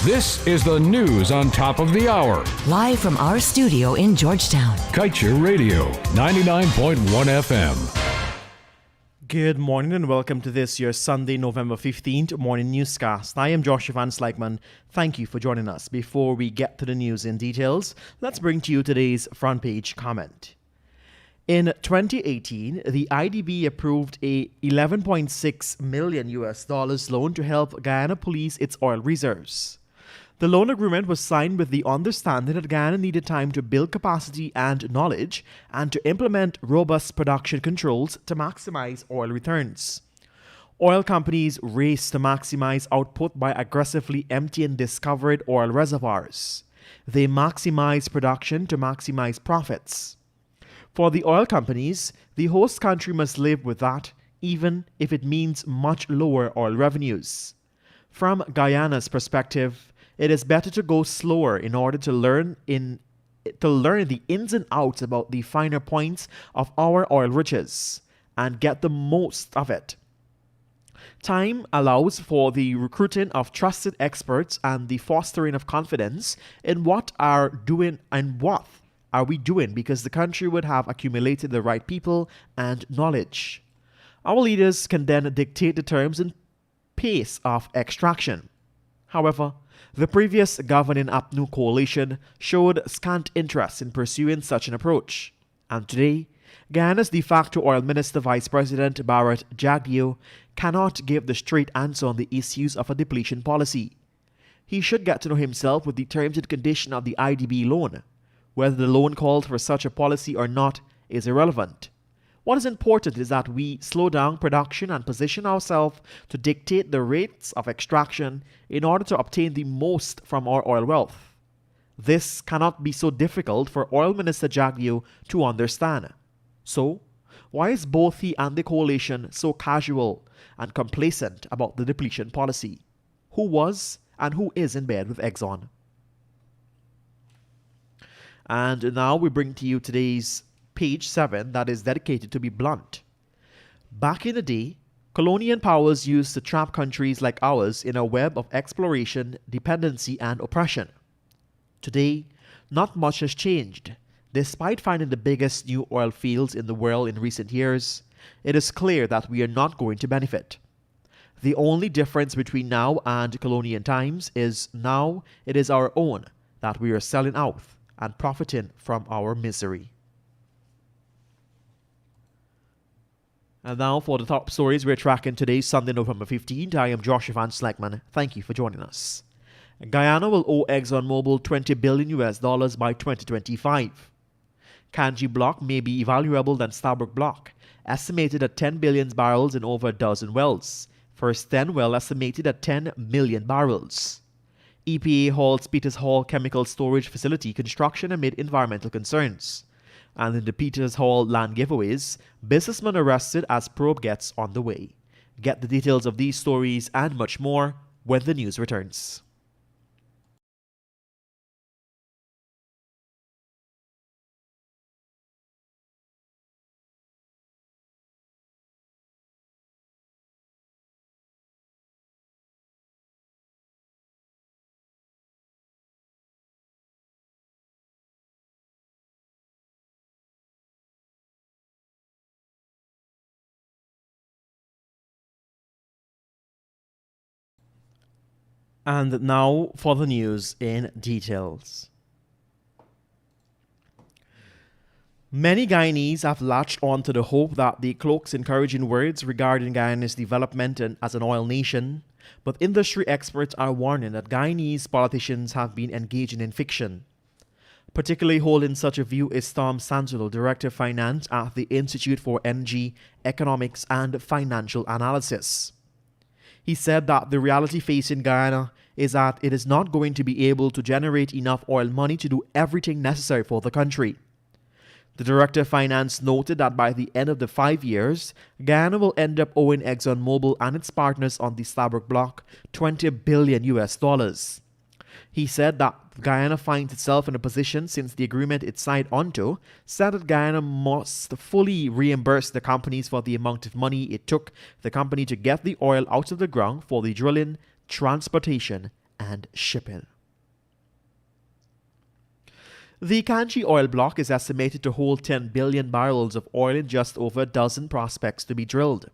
This is the news on top of the hour. Live from our studio in Georgetown. Kaieteur Radio, 99.1 FM. Good morning and welcome to this, your Sunday, November 15th morning newscast. I am Joshua Van-Sluytman. Thank you for joining us. Before we get to the news in details, let's bring to you today's front page comment. In 2018, the IDB approved a $11.6 million loan to help Guyana police its oil reserves. The loan agreement was signed with the understanding that Guyana needed time to build capacity and knowledge and to implement robust production controls to maximize oil returns. Oil companies race to maximize output by aggressively emptying discovered oil reservoirs. They maximize production to maximize profits. For the oil companies, the host country must live with that, even if it means much lower oil revenues. From Guyana's perspective, it is better to go slower in order to learn the ins and outs about the finer points of our oil riches and get the most of it. Time allows for the recruiting of trusted experts and the fostering of confidence in what are we doing, because the country would have accumulated the right people and knowledge. Our leaders can then dictate the terms and pace of extraction. However, the previous governing APNU coalition showed scant interest in pursuing such an approach. And today, Guyana's de facto oil minister Vice President Barrett Jagdeo cannot give the straight answer on the issues of a depletion policy. He should get to know himself with the terms and conditions of the IDB loan. Whether the loan called for such a policy or not is irrelevant. What is important is that we slow down production and position ourselves to dictate the rates of extraction in order to obtain the most from our oil wealth. This cannot be so difficult for Oil Minister Jagdeo to understand. So, why is both he and the coalition so casual and complacent about the depletion policy? Who was and who is in bed with Exxon? And now we bring to you today's page 7 that is dedicated to be blunt. Back in the day, colonial powers used to trap countries like ours in a web of exploration, dependency, and oppression. Today, not much has changed. Despite finding the biggest new oil fields in the world in recent years, it is clear that we are not going to benefit. The only difference between now and colonial times is now it is our own that we are selling out and profiting from our misery. And now for the top stories we're tracking today, Sunday, November 15th. I am Joshua Van-Sluytman. Thank you for joining us. Guyana will owe ExxonMobil $20 billion by 2025. Kanji block may be valuable than Stabroek block, estimated at 10 billion barrels in over a dozen wells. First 10 well estimated at 10 million barrels. EPA halts Peters Hall chemical storage facility construction amid environmental concerns. And in the Peters Hall land giveaways, businessman arrested as probe gets on the way. Get the details of these stories and much more when the news returns. And now for the news in details. Many Guyanese have latched on to the hope that the cloak's encouraging words regarding Guyana's development as an oil nation, but industry experts are warning that Guyanese politicians have been engaging in fiction. Particularly holding such a view is Tom Sanzulo, Director of Finance at the Institute for Energy, Economics and Financial Analysis. He said that the reality facing Guyana is that it is not going to be able to generate enough oil money to do everything necessary for the country. The Director of Finance noted that by the end of the 5 years, Guyana will end up owing ExxonMobil and its partners on the Stabroek block $20 billion. He said that Guyana finds itself in a position, since the agreement it signed onto said that Guyana must fully reimburse the companies for the amount of money it took the company to get the oil out of the ground for the drilling, transportation, and shipping. The Kanji oil block is estimated to hold 10 billion barrels of oil in just over a dozen prospects to be drilled,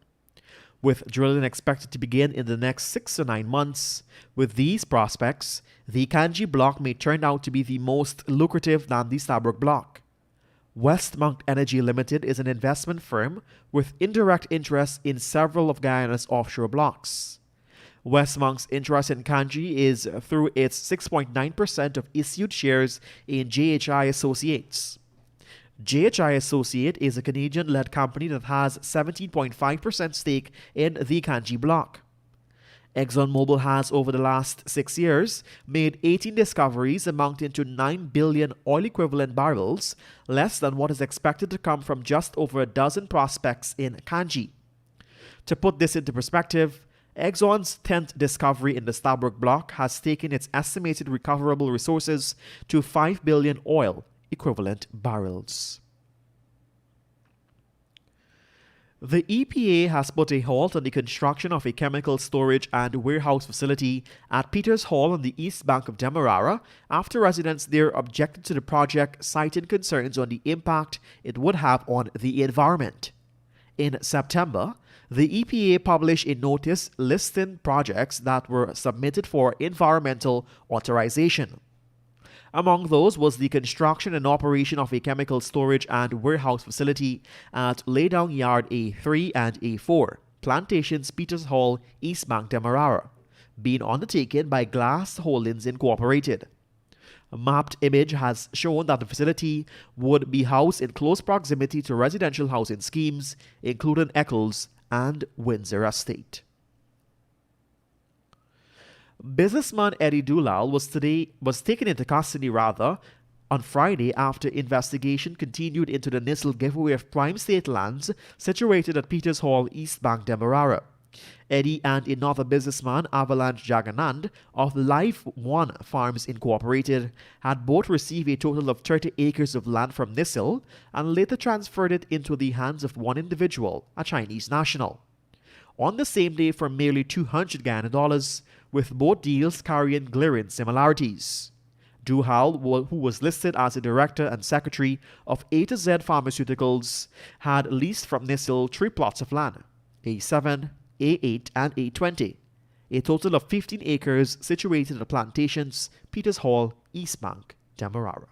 with drilling expected to begin in the next 6 to 9 months. With these prospects, the Kanji block may turn out to be the most lucrative than the Stabroek block. Westmount Energy Limited is an investment firm with indirect interest in several of Guyana's offshore blocks. Westmount's interest in Kanji is through its 6.9% of issued shares in JHI Associates. JHI Associate is a Canadian-led company that has 17.5% stake in the Kanji block. ExxonMobil has, over the last 6 years, made 18 discoveries amounting to 9 billion oil-equivalent barrels, less than what is expected to come from just over a dozen prospects in Kanji. To put this into perspective, Exxon's 10th discovery in the Stabroek block has taken its estimated recoverable resources to 5 billion oil-equivalent barrels. The EPA has put a halt on the construction of a chemical storage and warehouse facility at Peters Hall on the east bank of Demerara after residents there objected to the project, citing concerns on the impact it would have on the environment. In September, the EPA published a notice listing projects that were submitted for environmental authorization. Among those was the construction and operation of a chemical storage and warehouse facility at Laydown Yard A3 and A4, Plantations Peters Hall, East Bank, Demerara, being undertaken by Glass Holdings Incorporated. A mapped image has shown that the facility would be housed in close proximity to residential housing schemes, including Eccles and Windsor Estate. Businessman Eddie Dulal was taken into custody on Friday after investigation continued into the Nissel giveaway of prime state lands situated at Peters Hall, East Bank, Demerara. Eddie and another businessman, Avalanche Jaganand of Life One Farms Incorporated, had both received a total of 30 acres of land from Nissel and later transferred it into the hands of one individual, a Chinese national, on the same day for merely $200 with both deals carrying glaring similarities. Duhal, who was listed as a director and secretary of A to Z Pharmaceuticals, had leased from Nissel 3 plots of land, A7, A8 and A20, a total of 15 acres situated at Plantations, Peters Hall, East Bank, Demerara.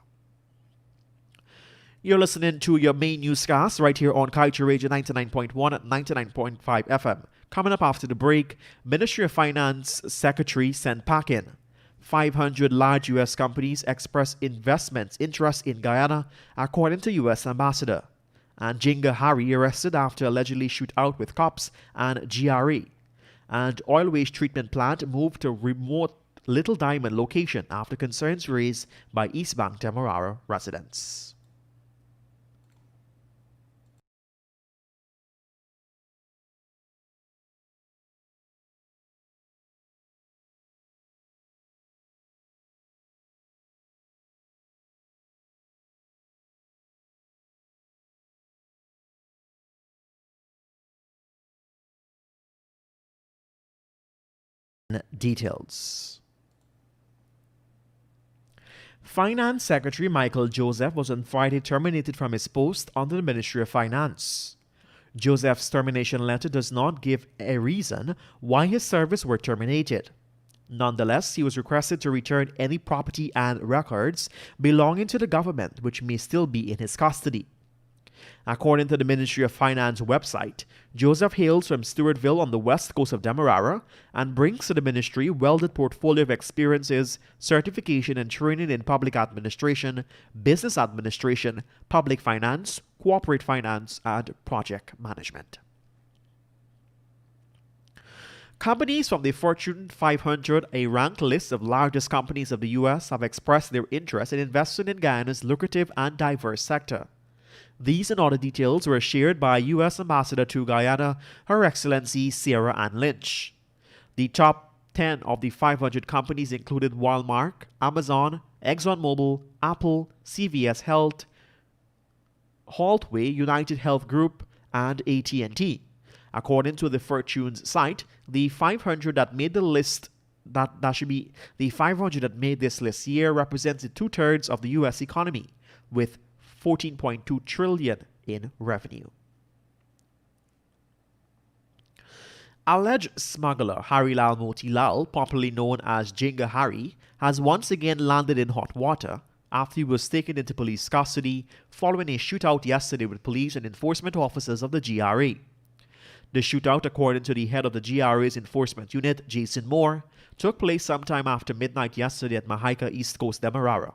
You're listening to your main newscast right here on Kaieteur Radio 99.1 at 99.5 FM. Coming up after the break, Ministry of Finance Secretary sent packing. 500 large U.S. companies express investment interest in Guyana, according to U.S. Ambassador. And Jinga Harry arrested after allegedly shoot out with cops and GRA. And oil waste treatment plant moved to remote Little Diamond location after concerns raised by East Bank Demerara residents. Details. Finance Secretary Michael Joseph was on Friday terminated from his post under the Ministry of Finance. Joseph's termination letter does not give a reason why his service were terminated. Nonetheless, he was requested to return any property and records belonging to the government which may still be in his custody. According to the Ministry of Finance website, Joseph hails from Stewartville on the west coast of Demerara and brings to the ministry welded portfolio of experiences, certification and training in public administration, business administration, public finance, corporate finance, and project management. Companies from the Fortune 500, a ranked list of largest companies of the U.S., have expressed their interest in investing in Guyana's lucrative and diverse sector. These and other details were shared by U.S. Ambassador to Guyana, Her Excellency Sarah Ann Lynch. The top 10 of the 500 companies included Walmart, Amazon, ExxonMobil, Apple, CVS Health, Haltway, United Health Group, and AT&T. According to the Fortune's site, the 500 that made the list that should be the 500 that made this list here represented 2/3 of the U.S. economy, with 14.2 trillion in revenue. Alleged smuggler Harilal Motilal, popularly known as Jinga Harry, has once again landed in hot water after he was taken into police custody following a shootout yesterday with police and enforcement officers of the GRA. The shootout, according to the head of the GRA's enforcement unit, Jason Moore, took place sometime after midnight yesterday at Mahaica, East Coast, Demerara.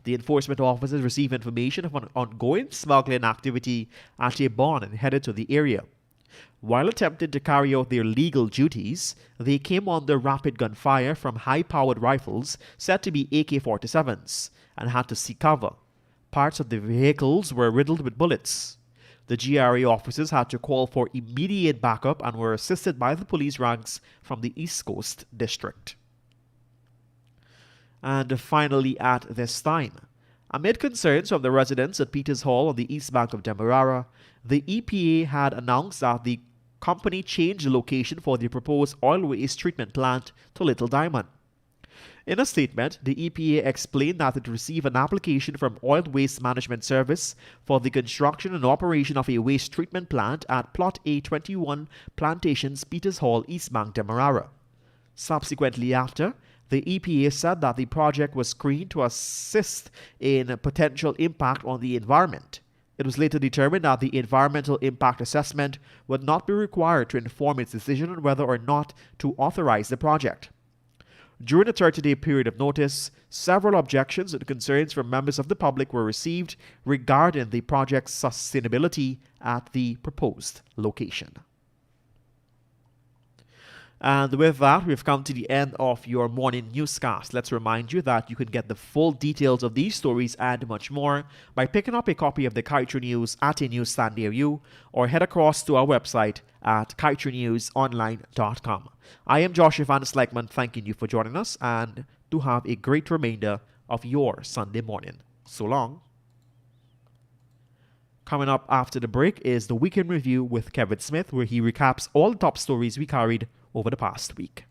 The enforcement officers received information of an ongoing smuggling activity at a barn and headed to the area. While attempting to carry out their legal duties, they came under rapid gunfire from high-powered rifles said to be AK-47s and had to seek cover. Parts of the vehicles were riddled with bullets. The GRA officers had to call for immediate backup and were assisted by the police ranks from the East Coast District. And finally, at this time, amid concerns of the residents at Peters Hall on the east bank of Demerara, the EPA had announced that the company changed the location for the proposed oil waste treatment plant to Little Diamond. In a statement, the EPA explained that it received an application from Oil Waste Management Service for the construction and operation of a waste treatment plant at Plot A21 Plantations, Peters Hall, East Bank, Demerara. Subsequently after, the EPA said that the project was screened to assist in potential impact on the environment. It was later determined that the environmental impact assessment would not be required to inform its decision on whether or not to authorize the project. During a 30-day period of notice, several objections and concerns from members of the public were received regarding the project's sustainability at the proposed location. And with that, we've come to the end of your morning newscast. Let's remind you that you can get the full details of these stories and much more by picking up a copy of the Kaieteur News at a newsstand near you, or head across to our website at kaieteurnewsonline.com. I am Joshua Van-Sluytman, thanking you for joining us, and do have a great remainder of your Sunday morning. So long. Coming up after the break is the Weekend Review with Kevin Smith, where he recaps all the top stories we carried over the past week.